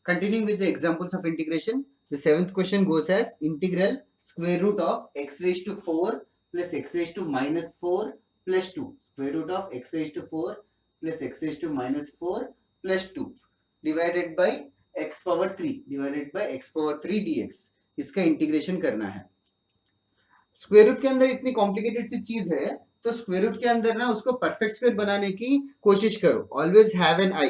Continuing with the examples of integration, the seventh question goes as integral square root of x raised to 4 plus x raised to minus 4 plus 2. Square root of x raised to 4 plus x raised to minus 4 plus 2 divided by x power 3 divided by x power 3 dx. इसका integration करना है. Square root के अंदर इतनी complicated सी चीज है, तो square root के अंदर ना उसको परफेक्ट स्क्वायर बनाने की कोशिश करो. Always have an eye.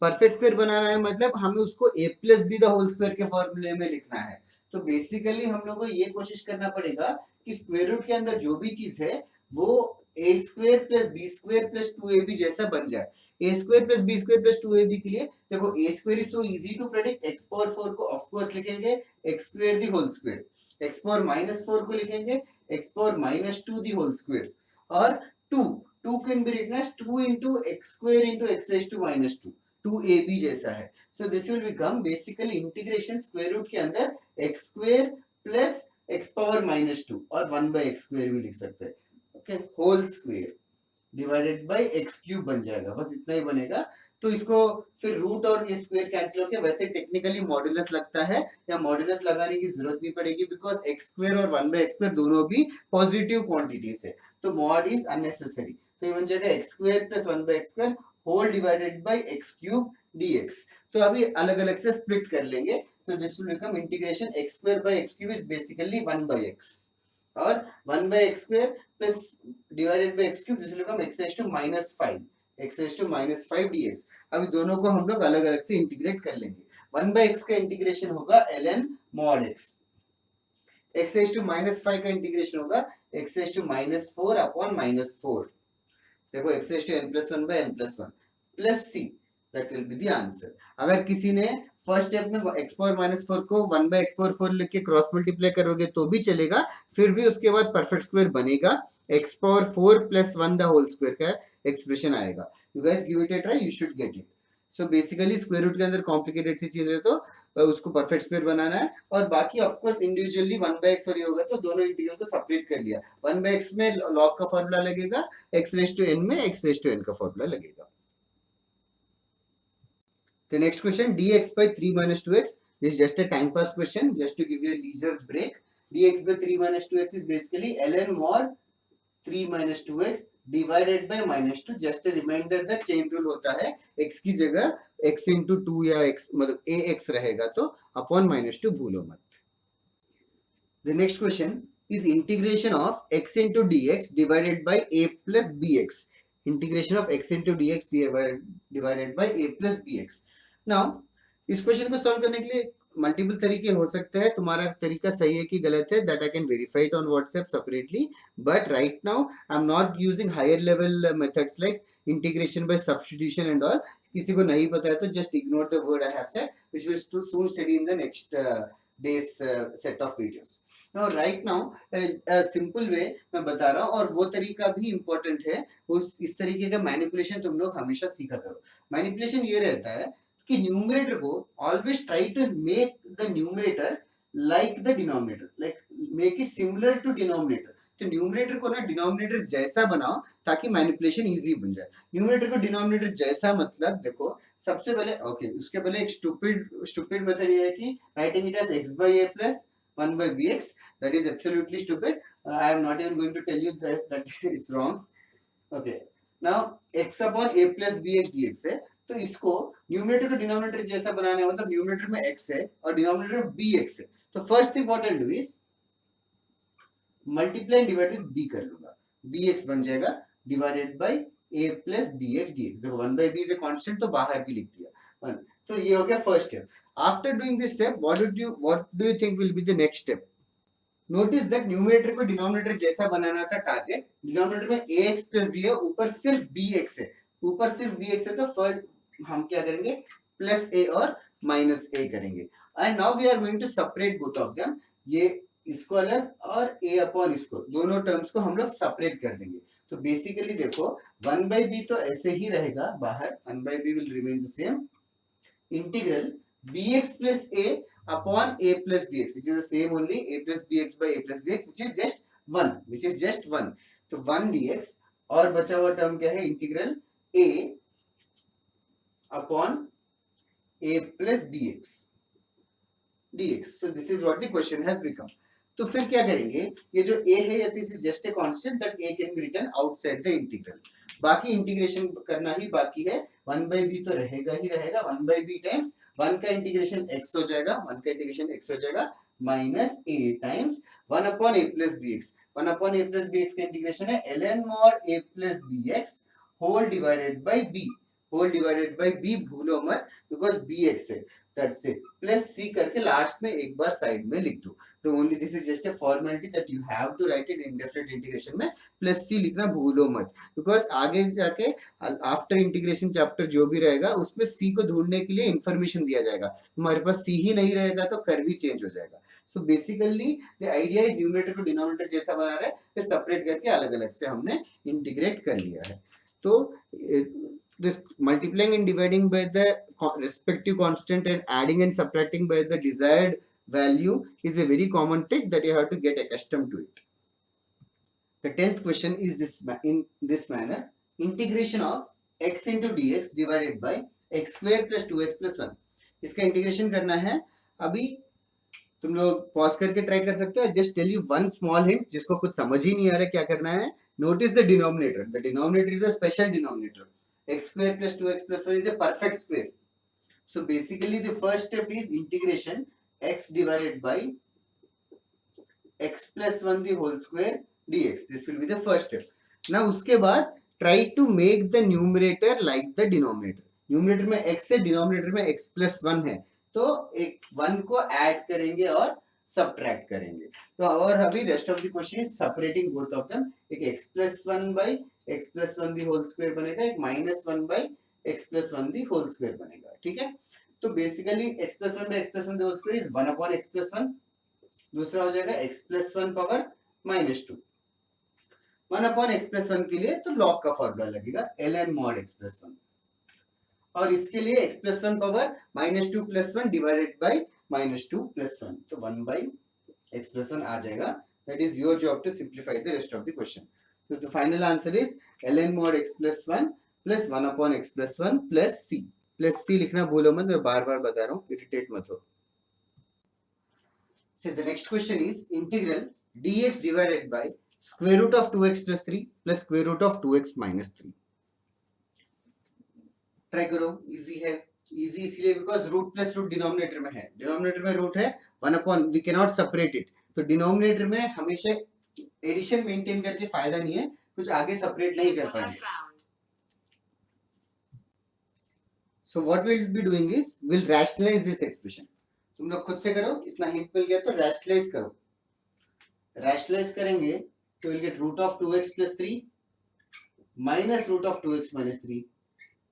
Perfect square बनाना है मतलब हमें उसको a plus B the whole square के फॉर्मूले में लिखना है. तो बेसिकली हम लोग को ये कोशिश करना पड़ेगा कि स्क्वायर रूट के अंदर जो भी चीज है वो A square plus B square plus 2ab जैसा बन जाए. A square plus B square plus 2ab के लिए देखो A square is so easy to predict. X power 4 को ऑफ कोर्स लिखेंगे X square the whole square. X power minus 4 को लिखेंगे x power minus 2 the whole square, or 2 can be written as 2 into x square into x raised to minus 2. 2ab जैसा है. So this will become basically integration square root के अंदर x square plus x power minus 2 और 1 by x square भी लिख सकते हैं. Okay, whole square divided by x cube बन जाएगा. बस इतना ही बनेगा. तो इसको फिर रूट और ये स्क्वायर कैंसिल होकर वैसे टेक्निकली मॉड्यूलस लगता है, या मॉड्यूलस लगाने की जरूरत नहीं पड़ेगी बिकॉज एक्स स्क्वायर और 1 बाय एक्स स्क्वायर दोनों भी पॉजिटिव क्वांटिटीज है. तो मॉड इज अननेसेसरी. तो ये बन जाएगा x square plus 1 by x square whole divided by x cube d x. तो अभी अलग अलग से स्प्लिट कर लेंगे. तो this will become integration x square by x cube is basically 1 by x, और 1 by x square plus divided by x cube, this will become x raised to minus 5, x raised to minus 5 dx. अभी दोनों को हम लोग अलग अलग से integrate कर लेंगे. 1 by x का इंटीग्रेशन होगा ln mod x. x raised to minus 5 का इंटीग्रेशन होगा x raised to minus 4 upon minus 4. देखो x raised to n plus 1 by n plus 1 plus c. That will be the answer. अगर किसी ने first step में x power minus 4 को 1 bye x power 4 लिख के क्रॉस मल्टीप्लाई करोगे तो भी चलेगा. फिर भी उसके बाद परफेक्ट स्क्वायर बनेगा. x power 4 plus 1 the whole square का एक्सप्रेशन आएगा. You guys give it a try, you should get it. So basically square root के अंदर कॉम्प्लिकेटेड सी चीज है तो उसको परफेक्ट स्क्वायर बनाना है. और बाकी of course individually 1 bye x और ये होगा तो दोनों इंटीग्रल को सेपरेट कर लिया. 1 बाय x में log का फार्मूला लगेगा, x रेज टू n में x रेज टू n का फार्मूला लगेगा. The next question, dx by 3 minus 2x. This is just a time pass question, just to give you a leisure break. Dx by 3 minus 2x is basically ln mod 3 minus 2x divided by minus 2. Just a reminder that chain rule होता है, x की जगह x into 2 या x मतलब ax रहेगा तो upon minus 2 भूलो मत. The next question is integration of x into dx divided by a plus bx. Integration of x into dx divided by a plus bx. Now इस question को solve करने के लिए मल्टीपल तरीके हो सकते हैं. तुम्हारा तरीका सही है कि गलत है, that I can verify it on WhatsApp separately. But right now I am not using higher level methods like integration by substitution and all. किसी को नहीं पता है तो just ignore the word I have said, which will soon study in the next days set of videos. Now right now simple way मैं बता रहा हूँ, और वो तरीका भी इंपॉर्टेंट है. उस इस तरीके का मैनिपुलेशन तुम लोग हमेशा सीखा करो. मैनिपुलेशन ये रहता है कि न्यूमरेटर को always try to make the numerator like the denominator, like make it similar to denominator. तो न्यूमरेटर को ना डिनोमिनेटर जैसा बनाओ ताकि मैनिपुलेशन इजी बन जाए. न्यूमरेटर को डिनोमिनेटर जैसा मतलब देखो, सबसे पहले ओके उसके पहले एक स्टूपिड मेथड ये है कि writing it as x by a plus 1 by bx. that is absolutely stupid. I am not even going to tell you that it's wrong. okay, now x upon a plus bx dx है. तो इसको numerator को denominator जैसा बनाना है, मतलब numerator में x है और डिनोमिनेटर में bx है. तो first thing what I will do is multiply and divide with b कर लूंगा. bx बन जाएगा divided by a plus bx dx. देखो 1 by b is a constant तो बाहर भी लिख दिया. तो ये हो गया first step. After doing this step what do you think will be the next step? Notice that numerator को डिनोमिनेटर जैसा बनाना था टारगेट. डिनोमिनेटर में ax प्लस b है, ऊपर सिर्फ bx है. ऊपर सिर्फ bx है तो फर्स्ट हम क्या करेंगे प्लस a और माइनस a करेंगे. And now we are going to separate both of them. ये इसको अलग और a अपॉन इसको, दोनों टर्म्स को हम लोग सेपरेट कर देंगे. तो बेसिकली देखो 1 by b तो ऐसे ही रहेगा बाहर, 1 by b will remain the same. Integral bx plus a upon a plus bx, which is the same only, a plus bx by a plus bx, which is just 1. तो 1 dx और बचा हुआ term क्या है, integral a upon a plus bx dx. So this is what the question has become. तो फिर क्या करेंगे, ये जो a है this is just a constant that a can be written outside the integral. बाकी इंटीग्रेशन करना ही बाकी है. 1/b तो रहेगा ही रहेगा. 1/b टाइम्स 1 का इंटीग्रेशन x हो जाएगा, 1 का इंटीग्रेशन x हो जाएगा minus a times 1 upon a plus bx. 1 upon a plus bx का इंटीग्रेशन है ln mod a plus bx whole divided by b. Whole divided by b भूलो मत बिकॉज bx है. That's it. प्लस c करके लास्ट में एक बार साइड में लिख दो. तो only this is just a formality that you have to write it indefinite integration में. प्लस c लिखना भूलो मत बिकॉज आगे जाके आफ्टर इंटीग्रेशन चैप्टर जो भी रहेगा उसमें c को ढूंढने के लिए इंफॉर्मेशन दिया जाएगा. तुम्हारे पास c ही नहीं रहेगा तो कर्व भी चेंज हो जाएगा. So basically the idea is numerator को डिनोमिनेटर जैसा बना रहा है, फिर सेपरेट करके अलग अलग से हमने इंटीग्रेट कर लिया है. तो this multiplying and dividing by the respective constant and adding and subtracting by the desired value is a very common trick that you have to get accustomed to it. The 10th question is this in this manner. Integration of x into dx divided by x square plus 2x plus 1. इसका integration करना है. अभी तुम लोग pause करके try कर सकते हो. Just tell you one small hint जिसको कुछ समझ ही नहीं आ रहा क्या करना है. Notice the denominator. The denominator is a special denominator. x square plus 2x plus 1 is a perfect square. So basically the first step is integration x divided by x plus 1 the whole square dx. This will be the first step. Now उसके बाद try to make the numerator like the denominator. Numerator में x है, denominator में x plus 1 है, तो एक 1 को add करेंगे और subtract करेंगे. तो और अभी rest of the question is separating both of them. एक x plus 1 by x plus 1 the whole square बनेगा, एक minus 1 by x plus 1 the whole square बनेगा. ठीक है. तो basically x plus 1 by x plus 1 the whole square is 1 upon x plus 1. दूसरा हो जाएगा x plus 1 power minus 2. 1 upon x plus 1 के लिए तो log का फॉर्मूला लगेगा ln mod x plus 1. और इसके लिए x plus 1 power minus 2 plus 1 divided by minus 2 plus 1. तो 1 by x plus 1 आ जाएगा. That is your job to simplify the rest of the question. So the final answer is ln mod x plus 1 plus 1 upon x plus 1 plus c. Plus c लिखना भूलो मत, मैं बार बार बता रहा हूँ, irritate मत हो. So the next question is integral dx divided by square root of 2x plus 3 plus square root of 2x minus 3. Try करो. इजी है. इजी इसलिए because root plus root denominator में है. डिनोमिनेटर में रूट है 1 upon, we can not separate it. तो denominator में हमेशा एडिशन मेंटेन करके फायदा नहीं है, कुछ आगे सेपरेट नहीं कर पाएंगे. So what we will be doing is will rationalise this expression. तुम लोग खुद से करो. इतना हिंट मिल गया तो रैशनलाइज करो. रैशनलाइज करेंगे तो will get root of 2x plus 3 minus root of 2x minus 3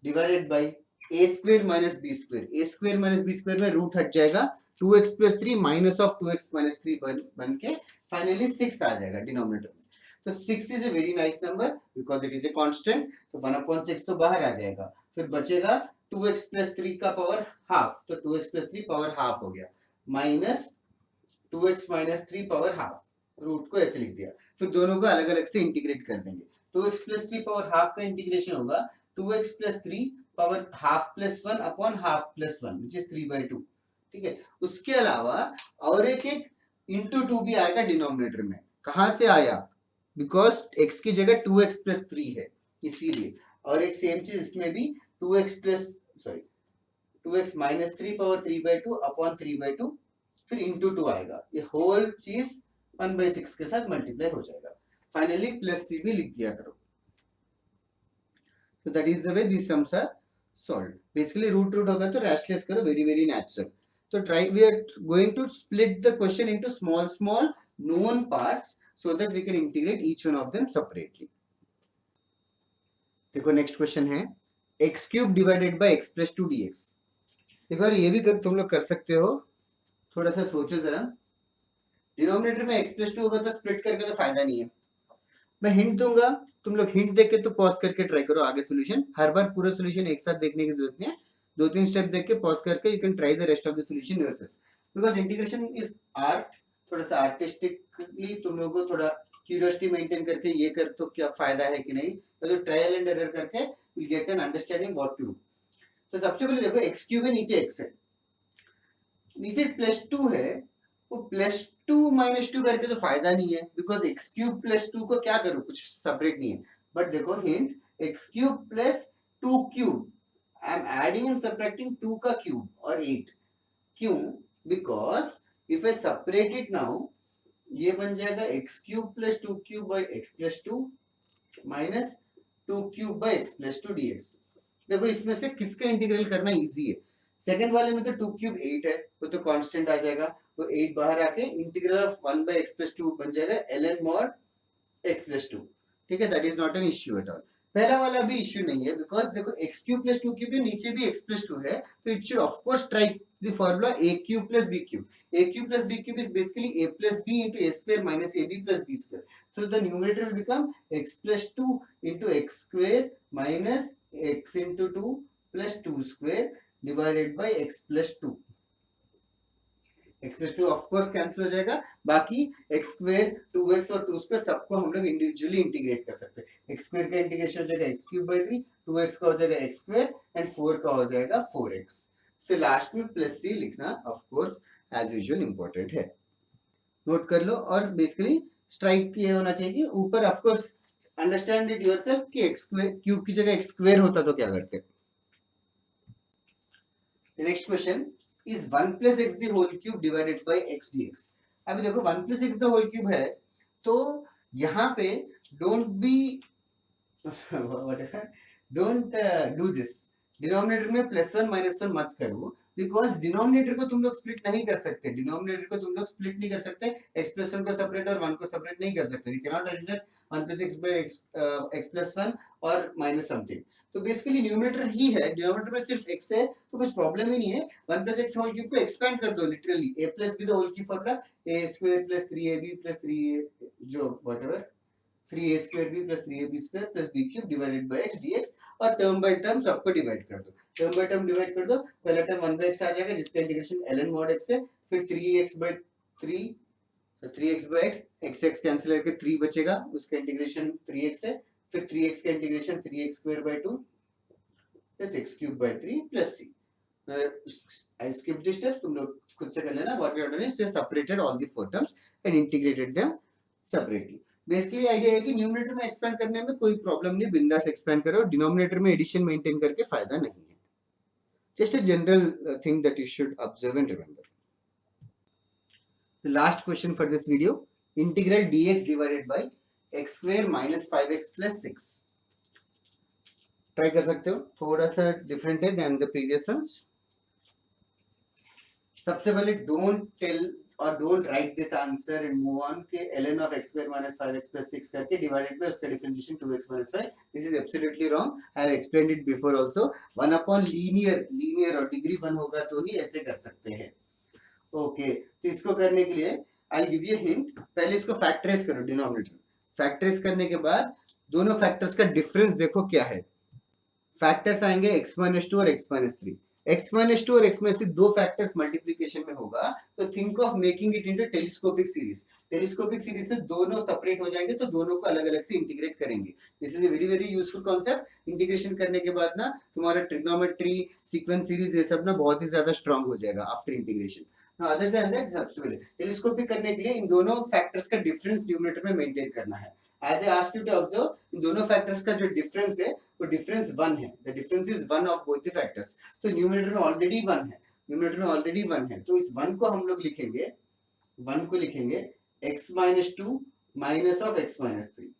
divided by a square minus b square. a square minus b square में रूट हट जाएगा, 2x plus 3 minus of 2x minus 3 बन के finally 6 आ जाएगा denominator में. तो 6 is a very nice number because it is a constant. तो 1/6 तो बाहर आ जाएगा. फिर बचेगा 2x plus 3 का पावर हाफ. तो 2x plus 3 पावर हाफ हो गया minus 2x minus 3 power half. Root को ऐसे लिख दिया. फिर दोनों को अलग अलग से इंटीग्रेट कर देंगे. 2x plus 3 पावर हाफ का इंटीग्रेशन होगा 2x plus 3 power half plus 1 upon half plus 1 which is 3/2. ठीक है. उसके अलावा और एक इंटू 2 भी आएगा डिनोमिनेटर में. कहां से आया? बिकॉज x की जगह 2x plus 3 है इसीलिए. और एक सेम चीज इसमें भी 2x minus 3 पावर 3/2 अपॉन 3/2 फिर इंटू 2 आएगा. ये होल चीज 1/6 के साथ मल्टीप्लाई हो जाएगा. फाइनली प्लस c भी लिख दिया करो. So that is the way these sums are solved. Basically root होगा तो rationalize करो. very natural. So we are going to split the question into small known parts so that we can integrate each one of them separately. देखो next question है x cube divided by x plus 2 dx. देखो ये भी तुम लोग कर सकते हो. थोड़ा सा सोचो जरा. डिनोमिनेटर में x plus 2 होगा तो स्प्लिट करके तो फायदा नहीं है. मैं हिंट दूंगा, तुम लोग हिंट देख के तो पॉज करके ट्राई करो आगे सॉल्यूशन. हर बार पूरा सॉल्यूशन एक साथ देखने की जरूरत नहीं है. 2-3 स्टेप देख के पॉज करके you can try the rest of the solution yourself because integration is art. थोड़ा सा आर्टिस्टिकली तुम लोगों को थोड़ा क्यूरियोसिटी मेंटेन करके ये कर तो क्या फायदा है कि नहीं, तो ट्रायल एंड एरर करके will get an understanding what to do. तो सबसे पहले देखो एक्स क्यूब है, नीचे एक्स है, नीचे प्लस टू है, वो प्लस टू माइनस टू करके तो फायदा नहीं है, because x cube plus two को क्या करूं, कुछ सेपरेट नहीं है। बट देखो hint, x cube plus two cube, I am adding and subtracting two का क्यूब और 8। क्यों? Because if I separate it now, ये बन जाएगा x cube plus two cube by x plus two minus two cube by x plus two dx. देखो इसमें से किसका इंटीग्रल करना इजी है, सेकंड वाले में तो टू क्यूब 8 है, वो तो कांस्टेंट आ जाएगा, तो 8 बाहर आके integral of 1 by x plus to बन जाएगा ln mod x plus to. ठीक है, that is not an issue at all. पहला वाला भी इश्यू नहीं है, बिकॉज देखो x cube plus two cube है, नीचे भी एक्स प्लस टू है, तो it should of course try the formula a cube plus b cube. a cube plus b cube is basically a plus b into a square minus ab plus b square, so the numerator will become x plus 2 into x square minus x into 2 plus 2 square divided by x plus 2। x plus two of course cancel हो जाएगा, बाकी x square, to x और to square सबको हम लोग individually integrate कर सकते हैं। एक्स स्क्वेयर का इंटीग्रेशन हो जाएगा x cube by 3, two x का हो जाएगा एक्स स्क्वेयर एंड 4 का हो जाएगा 4x। फिर लास्ट में प्लस सी लिखना ऑफकोर्स एज यूजुअल इंपॉर्टेंट है, नोट कर लो। और बेसिकली स्ट्राइक ये होना चाहिए कि ऊपर ऑफकोर्स अंडरस्टैंड इट योरसेल्फ कि एक्स स्क्वेयर क्यूब की जगह एक्स स्क्वेयर होता तो क्या करते। Next question is 1 plus x the whole cube divided by x dx। अभी देखो 1 plus x the whole cube है, तो यहाँ पे don't be whatever, don't do this, denominator में प्लस वन माइनस वन मत करो, बिकॉज डिनोमिनेटर को तुम लोग स्प्लिट नहीं कर सकते, डिनोमिनेटर को तुम लोग स्प्लिट नहीं कर सकते, एक्स प्लस वन को सेपरेट और वन को सेपरेट नहीं कर सकते, you can not right one plus x by x plus one और माइनस समथिंग। तो बेसिकली न्यूमरेटर ही है, डिनोमिनेटर में सिर्फ x है, तो कुछ प्रॉब्लम ही नहीं है। 1 प्लस एक्स होल क्यूब को एक्सपेंड कर दो, literally a plus B the whole cube formula a square plus 3ab plus 3a जो whatever 3a square b plus 3ab square plus b cube divided by x dx, और term by term सबको divide कर दो, term by term divide कर दो। पहला term 1 bye x आ जाएगा जिसका इंटीग्रेशन ln mod x है, फिर 3x बाय 3, तो 3x by x, x x cancel करके 3 बचेगा, उसका इंटीग्रेशन 3x है, फिर 3x का integration 3x square by 2 plus x cube by 3 plus c। I skipped this steps, तुम लोग खुद से कर लेना। What we have done is we have separated all the four terms and integrated them separately। Basically idea है कि numerator में expand करने में कोई प्रॉब्लम नहीं, बिंदास एक्सपेंड करो, डिनोमिनेटर में एडिशन मेंटेन करके फायदा नहीं है। Just a general thing that you should observe and remember. The last question for this video, integral dx divided by x square minus 5x plus 6। Try कर सकते हो, थोड़ा सा डिफरेंट है देन द प्रीवियस वंस। सबसे पहले don't tell और don't write this answer and move on के ln of x square minus 5x plus 6 करके डिवाइडेड बाय उसका differentiation 2x minus 5। This is absolutely wrong, I have explained it before also. 1 upon linear और degree 1 होगा तो ही ऐसे कर सकते हैं। ओके, तो इसको करने के लिए आई गिव यू हिंट, पहले इसको फैक्टराइज करो डिनोमिनेटर, फैक्टराइज करने के बाद दोनों फैक्टर्स का डिफरेंस देखो क्या है। फैक्टर्स आएंगे x माइनस टू और x minus three, x minus to और x माइनस थ्री दो फैक्टर्स मल्टीप्लीकेशन में होगा, तो think of making it into telescopic series. Telescopic series में दोनों सेपरेट हो जाएंगे, तो दोनों को अलग अलग से इंटीग्रेट करेंगे। This is a very very useful concept. Integration करने के बाद ना तुम्हारा ट्रिग्नोमेट्री, सीक्वेंस सीरीज ये सब ना बहुत ही ज्यादा स्ट्रांग हो जाएगा after integration. Other than that सबसे पहले टेलीस्कोपिक करने के लिए इन दोनों फैक्टर्स का डिफरेंस न्यूमरेटर में मेंटेन करना है। As I asked you to observe, इन दोनों फैक्टर्स का जो डिफरेंस है वो डिफरेंस 1 है, the difference is 1 of both the factors. तो न्यूमरेटर में ऑलरेडी 1 है, न्यूमरेटर में ऑलरेडी 1 है, तो इस 1 को हम लोग लिखेंगे, 1 को लिखेंगे x minus two minus of x minus three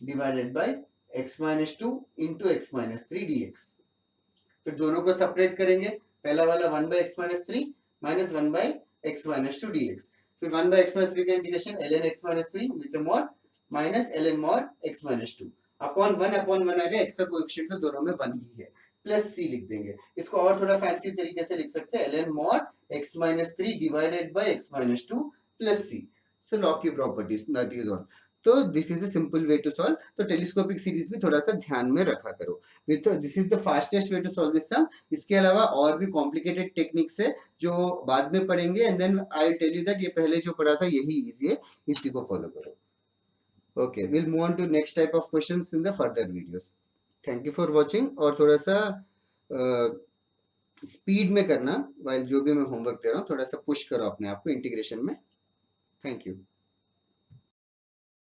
divided by x minus two into x minus three dx। फिर दोनों को सेपरेट करेंगे, पहला वाला 1 bye x minus three minus 1 bye x minus two dx, फिर 1 बाय x माइनस थ्री का integration ln x minus three with the mod minus ln mod x minus two upon 1 आ गया, x का coefficient तो दोनों में 1 ही है, plus c लिख देंगे। इसको और थोड़ा फैंसी तरीके से लिख सकते हैं, ln mod x minus three divided by x minus two plus c। So log की प्रॉपर्टीज दैट इज ऑल। तो this is a simple way to solve. तो टेलीस्कोपिक सीरीज भी थोड़ा सा ध्यान में रखा करो। With this is the fastest way to solve this sum. इसके अलावा और भी कॉम्प्लिकेटेड टेक्निक्स है जो बाद में पढ़ेंगे, and then I will tell you that ये पहले जो पढ़ा था यही इजी है, इसी को फॉलो करो। Okay, we'll move on to next type of questions in the further videos. Thank you for watching। और थोड़ा सा स्पीड में करना, वाइल जो भी मैं होमवर्क दे रहा हूँ थोड़ा सा पुश करो अपने आप को इंटीग्रेशन में। Thank you.